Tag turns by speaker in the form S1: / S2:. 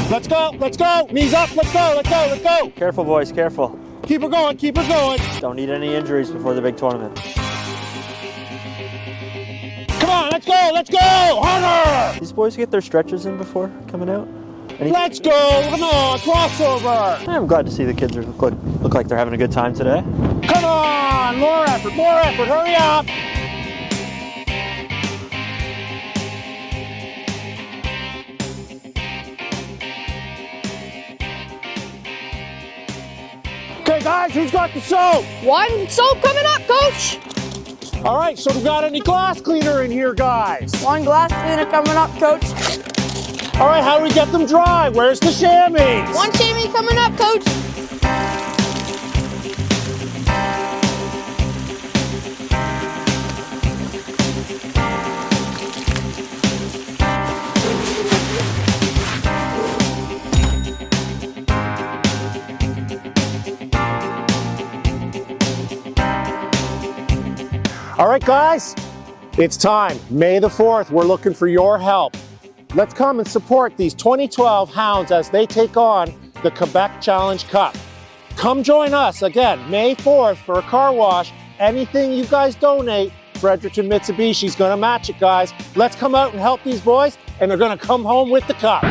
S1: Let's go, let's go. Knees up, let's go, let's go, let's go.
S2: Careful, boys, careful.
S1: Keep her going, keep her going.
S2: Don't need any injuries before the big tournament.
S1: Come on, let's go, harder.
S2: These boys get their stretches in before coming out?
S1: Let's go, come on, crossover.
S2: I'm glad to see the kids look like they're having a good time today.
S1: Come on, more effort, hurry up. Okay guys, who's got the soap?
S3: One soap coming up, coach.
S1: All right, so we got any glass cleaner in here, guys?
S3: One glass cleaner coming up, coach.
S1: All right, how do we get them dry? Where's the chamois?
S3: One chamois coming up, coach.
S1: All right, guys, it's time. May the 4th, we're looking for your help. Let's come and support these 2012 hounds as they take on the Quebec Challenge Cup. Come join us again, May 4th for a car wash. Anything you guys donate, Fredericton Mitsubishi is gonna match it, guys. Let's come out and help these boys, and they're gonna come home with the cup.